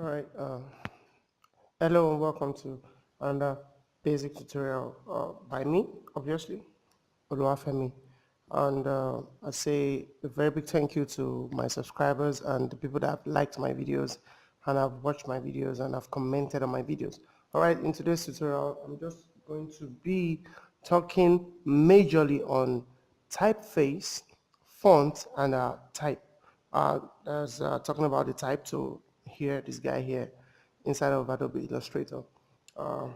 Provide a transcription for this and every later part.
All right. Hello and welcome to another basic tutorial by me, obviously, Oluwafemi. And I say a very big thank you to my subscribers and the people that have liked my videos and have watched my videos and have commented on my videos. All right. In today's tutorial, I'm just going to be talking majorly on typeface, font, and type. There's talking about the type to here, this guy here, inside of Adobe Illustrator. Uh,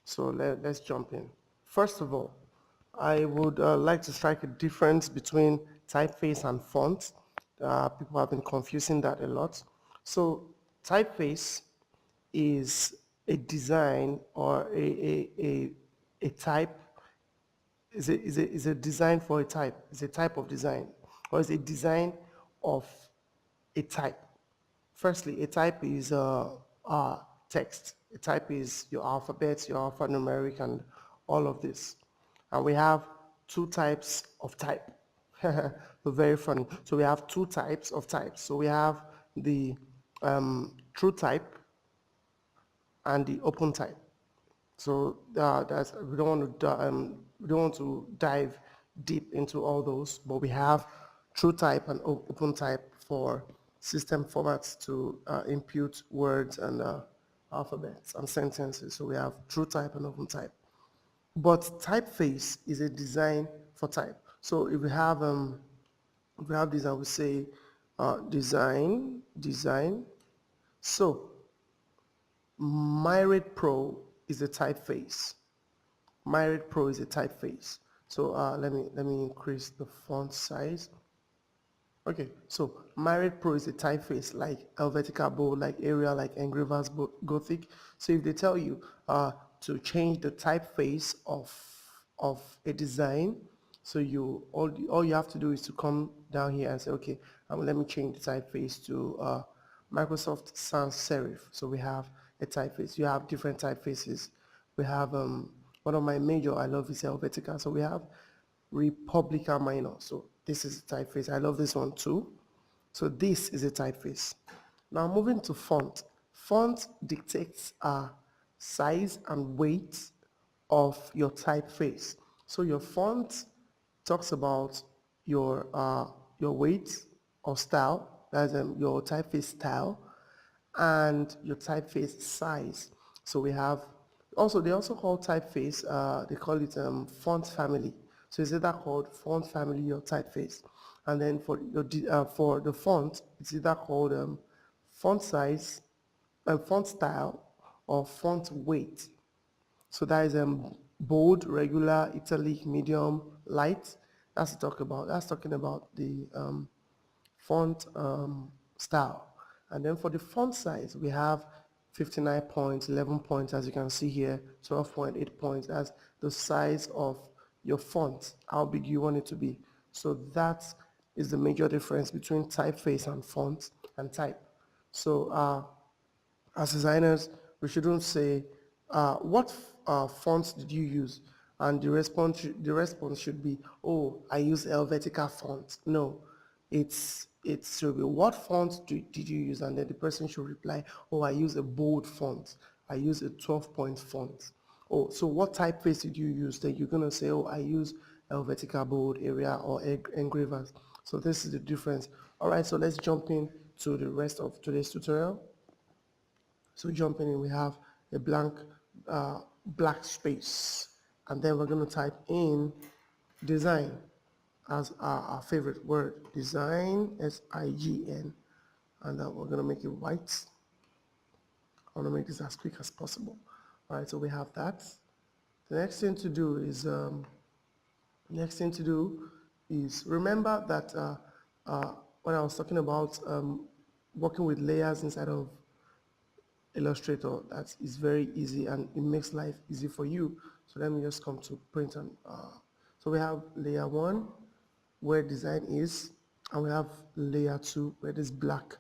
so let's jump in. First of all, I would like to strike a difference between typeface and font. People have been confusing that a lot. So typeface is a design or a type is a design for a type. It's a type of design, or it's a design of a type. Firstly, a type is text. A type is your alphabet, your alphanumeric, and all of this. And we have two types of type. Very funny. So we have two types of types. So we have the true type and the open type. So that's we don't want to dive deep into all those, but we have true type and open type for system formats to input words and alphabets and sentences. So we have true type and open type. But typeface is a design for type. So if we have this, I would say design. So Myriad Pro is a typeface. Myriad Pro is a typeface. So let me increase the font size. Okay, so Myriad Pro is a typeface like Helvetica Bold, like Arial, like Engravers Gothic. So if they tell you to change the typeface of a design, so all you have to do is to come down here and say, okay, let me change the typeface to Microsoft Sans Serif. So we have a typeface. You have different typefaces. We have one of my major I love is Helvetica. So we have Republica Minor. So this is a typeface. I love this one too. So this is a typeface. Now moving to font. Font dictates size and weight of your typeface. So your font talks about your weight or style, that's your typeface style, and your typeface size. So we have also they also call typeface they call it font family. So it's either called font family or typeface, and then for the font it's either called font size, font style, or font weight. So that is bold, regular, italic, medium, light. That's talking about the font style. And then for the font size, we have 59 points, 11 points, as you can see here, 12.8 points. That's the size of your font, how big you want it to be. So that is the major difference between typeface and font and type. So as designers, we shouldn't say, what fonts did you use? And the response should be, oh, I use Helvetica font. No, it should be, what font did you use? And then the person should reply, oh, I use a bold font. I use a 12-point font. Oh, so what typeface did you use? Then you're going to say, oh, I use Helvetica Bold, Area, or Engravers. So this is the difference. All right, so let's jump in to the rest of today's tutorial. So jumping in, we have a blank black space, and then we're going to type in design as our favorite word, design, S-I-G-N, and we're going to make it white. I want to make this as quick as possible. All right, so we have that. The next thing to do is remember that when I was talking about working with layers inside of Illustrator, that is very easy and it makes life easy for you. So let me just come to print and so we have layer 1 where design is, and we have layer 2 where this black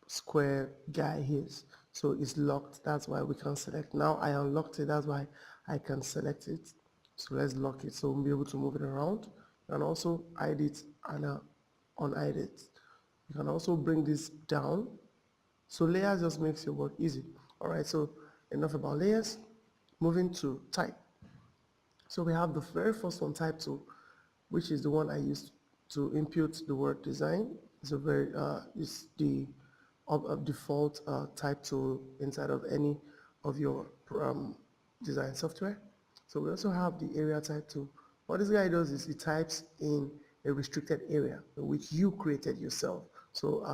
square guy is. So it's locked, that's why we can select. Now I unlocked it, that's why I can select it. So let's lock it so we'll be able to move it around and also hide it and unhide it. You can also bring this down So layers just makes your work easy. All right, so enough about layers. Moving to type. So we have the very first one, type tool, which is the one I used to input the word design. It's a very it's the default type tool inside of any of your design software. So we also have the area type tool. What this guy does is he types in a restricted area which you created yourself. So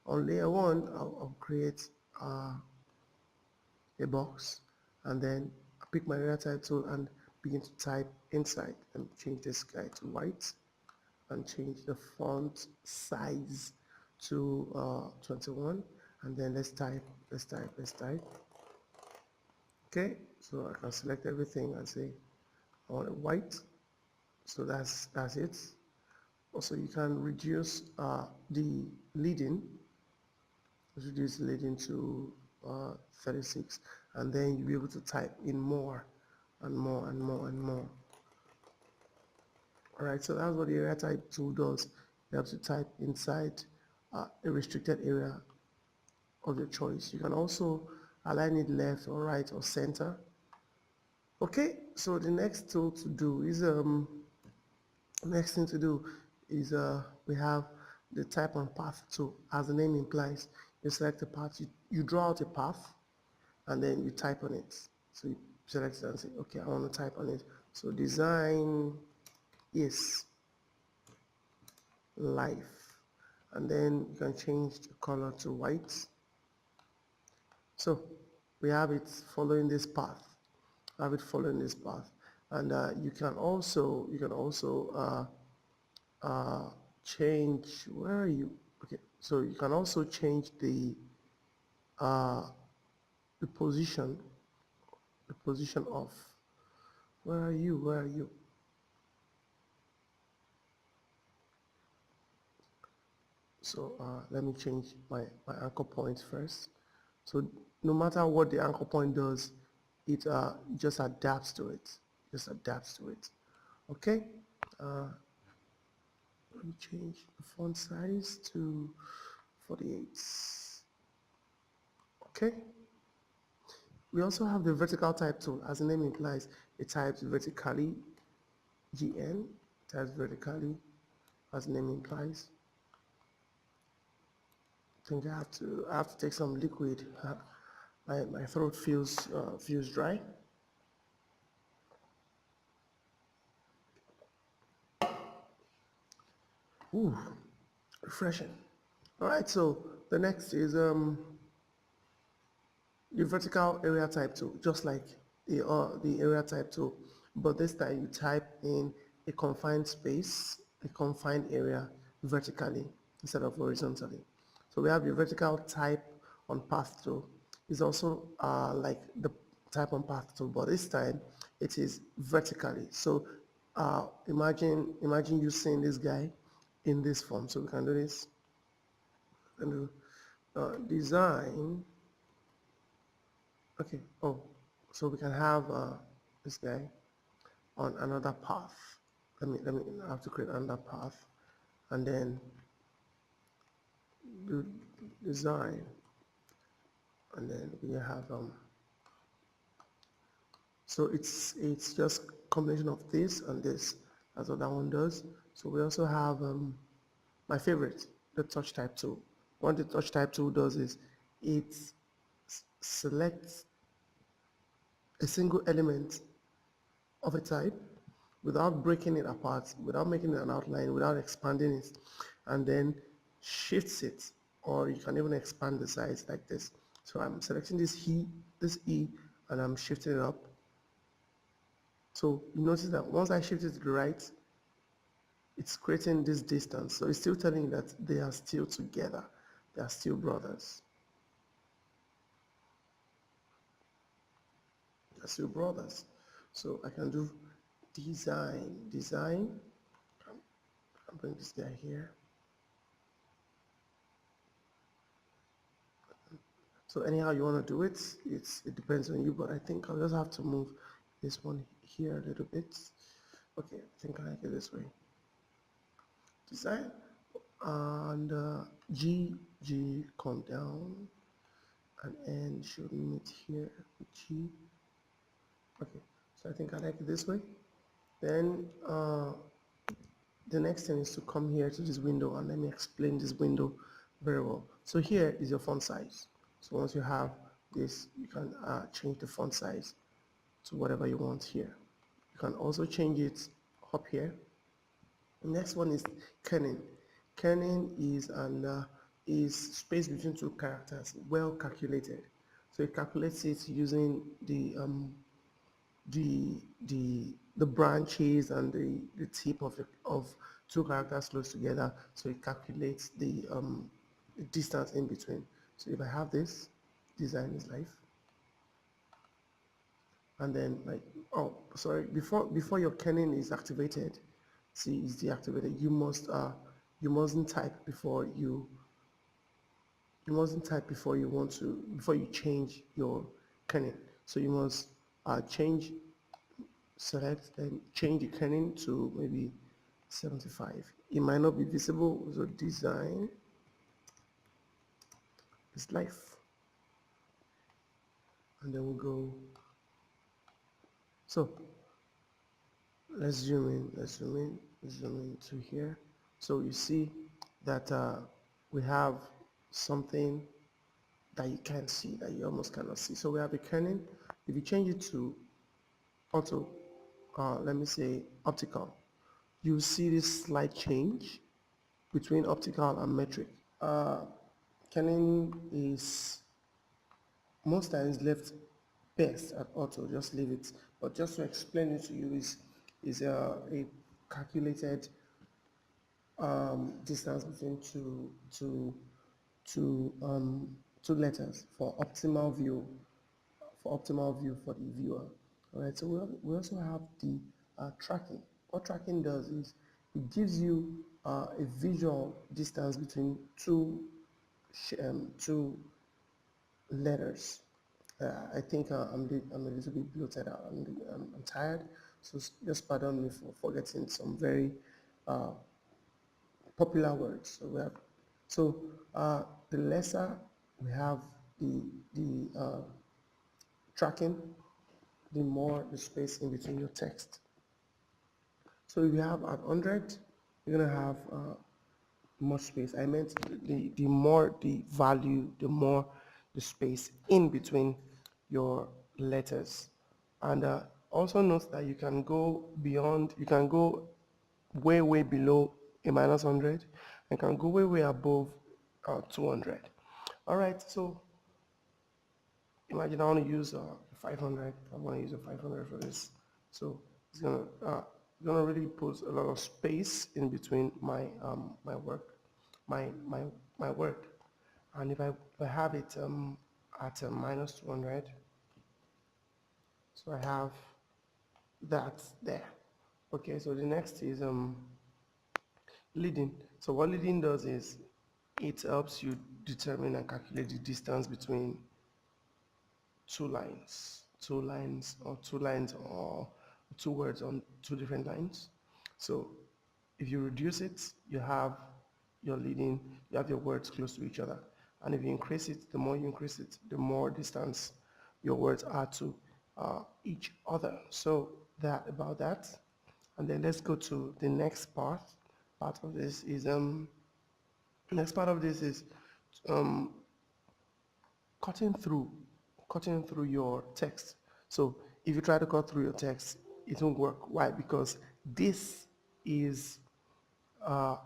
on layer one, I'll create a box, and then I pick my area type tool and begin to type inside, and change this guy to white, and change the font size to 21, and then let's type. Okay, so I can select everything and say I want it white. So that's it. Also, you can reduce the leading. Reduce the leading to 36, and then you'll be able to type in more and more and more and more. All right, so that's what the area type tool does. You have to type inside a restricted area of your choice. You can also align it left or right or center. Okay, so the next tool to do is next thing to do is we have the type and path tool. As the name implies, you select a path, you draw out a path, and then you type on it. So you select it and say, okay, I want to type on it. So design is life, and then you can change the color to white. So we have it following this path. And you can also change. Where are you? Okay, so you can also change the position of. Where are you? So let me change my anchor point first. So no matter what the anchor point does, it just adapts to it. Okay. Let me change the font size to 48. Okay. We also have the vertical type tool. As the name implies, it types vertically. GN types vertically, as the name implies. I think I have to take some liquid. My throat feels dry. Ooh, refreshing. All right, so the next is the vertical area type tool, just like the area type tool, but this time you type in a confined space, a confined area vertically instead of horizontally. So we have the vertical type on path tool. It's also like the type on path tool, but this time it is vertically. So imagine you seeing this guy in this form. So we can do this. And do design. Okay. Oh, so we can have this guy on another path. Let me I have to create another path, and then do design, and then we have so it's just combination of this and this. That's what that one does. So we also have my favorite, the touch type tool. What the touch type tool does is it selects a single element of a type without breaking it apart, without making it an outline, without expanding it, and then shifts it, or you can even expand the size like this. So I'm selecting this E, and I'm shifting it up. So you notice that once I shift it to the right, it's creating this distance. So it's still telling you that they are still together. They are still brothers. They're still brothers. So I can do design. I'll bring this guy here. So anyhow you want to do it, it depends on you, but I think I'll just have to move this one here a little bit. Okay, I think I like it this way. Design. and G come down, and N should meet here with G. Okay, so I think I like it this way. Then the next thing is to come here to this window, and let me explain this window very well. So here is your font size. So once you have this, you can change the font size to whatever you want here. You can also change it up here. The next one is kerning. Kerning is space between two characters, well calculated. So it calculates it using the branches and the tip of two characters close together. So it calculates the distance in between. So if I have this, design is life, and then like, oh sorry, before your kerning is activated, see, it's deactivated. You mustn't type before you want to, before you change your kerning. So you must select and change the kerning to maybe 75. It might not be visible, so design is life, and then we'll go. So let's zoom in to here. So you see that we have something that you can't see, that you almost cannot see. So we have a kerning. If you change it to auto, let me say optical, you see this slight change between optical and metric. Kerning is most times left best at auto, just leave it. But just to explain it to you, is a calculated distance between two letters for optimal view for the viewer. All right, so we also have the tracking. What tracking does is it gives you a visual distance between two letters. I think I'm a little bit bloated out. I'm tired, so just pardon me for forgetting some very popular words. So the lesser we have the tracking, the more the space in between your text. So if you have at 100, you're gonna have more space. I meant the more the value, the more the space in between your letters. And also note that you can go beyond, you can go way below a -100, and can go way above 200. All right, so imagine I want to use 500. I want to use a 500 for this. So it's gonna really put a lot of space in between my my work, my word. And if I have it at -200, so I have that there. Okay, so the next is leading. So what leading does is it helps you determine and calculate the distance between two lines, or two words on two different lines. So if you reduce it, you have your leading, you have your words close to each other. And if you increase it, the more you increase it, the more distance your words are to each other. So that about that. And then let's go to the next part. Part of this is next part of this is cutting through your text. So if you try to cut through your text, it won't work. Why? Because this is a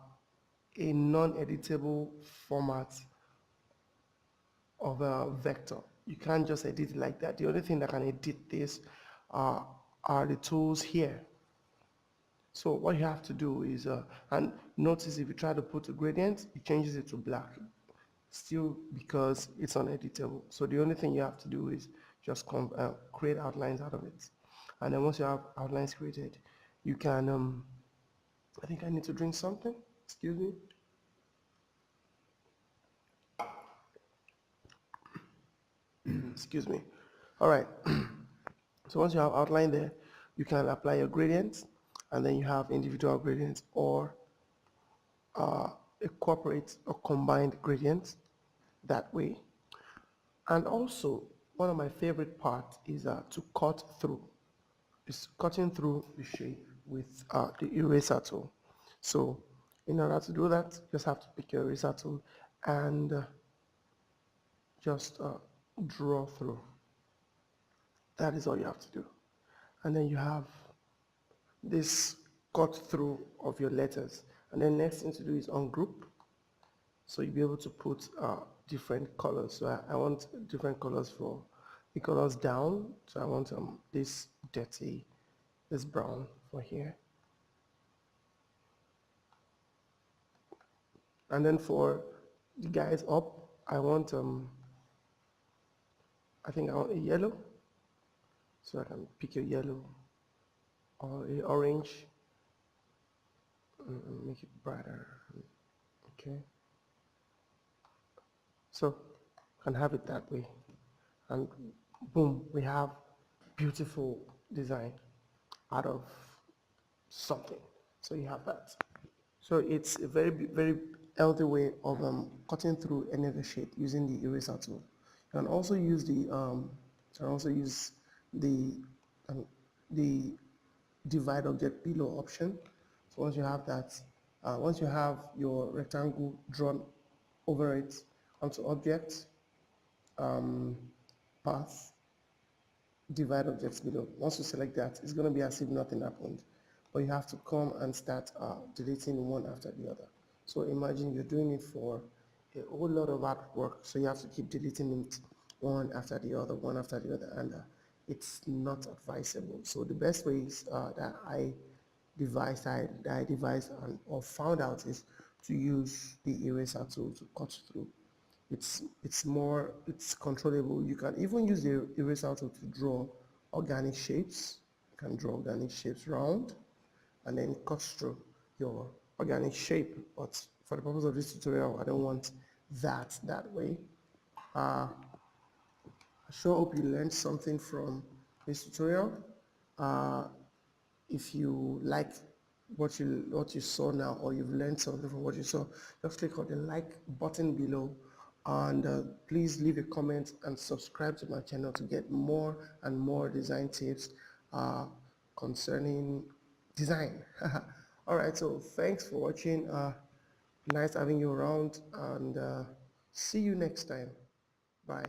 non-editable format of a vector. You can't just edit it like that. The only thing that can edit this are the tools here. So what you have to do is, and notice if you try to put a gradient, it changes it to black, still because it's uneditable. So the only thing you have to do is just create outlines out of it. And then once you have outlines created, you can, I think I need to drink something, excuse me. Excuse me. All right. So once you have outline there, you can apply your gradients, and then you have individual gradients or incorporate a combined gradient that way. And also, one of my favorite parts is to cut through. It's cutting through the shape with the eraser tool. So in order to do that, you just have to pick your eraser tool and just draw through. That is all you have to do. And then you have this cut through of your letters. And then next thing to do is ungroup. So you'll be able to put different colors. So I want different colors for the colors down. So I want this dirty, this brown for here. And then for the guys up, I want I think I want a yellow. So I can pick a yellow or a orange and make it brighter. Okay. So can have it that way, and boom, we have beautiful design out of something. So you have that. So it's a very healthy way of cutting through any other shape using the eraser tool. You can also use um, the divide object below option. So once you have that, once you have your rectangle drawn over it onto object, path, divide objects below. Once you select that, it's going to be as if nothing happened. But you have to come and start deleting one after the other. So imagine you're doing it for a whole lot of artwork, so you have to keep deleting it one after the other, one after the other, and it's not advisable. So the best ways that I devised or found out is to use the eraser tool to cut through. It's controllable. You can even use the eraser tool to draw organic shapes. You can draw organic shapes round and then cut through your organic shape. But for the purpose of this tutorial, I don't want that way. I sure hope you learned something from this tutorial. If you like what you saw now, or you've learned something from what you saw, just click on the like button below, and please leave a comment and subscribe to my channel to get more and more design tips concerning design. All right, so thanks for watching. Nice having you around, and see you next time. Bye.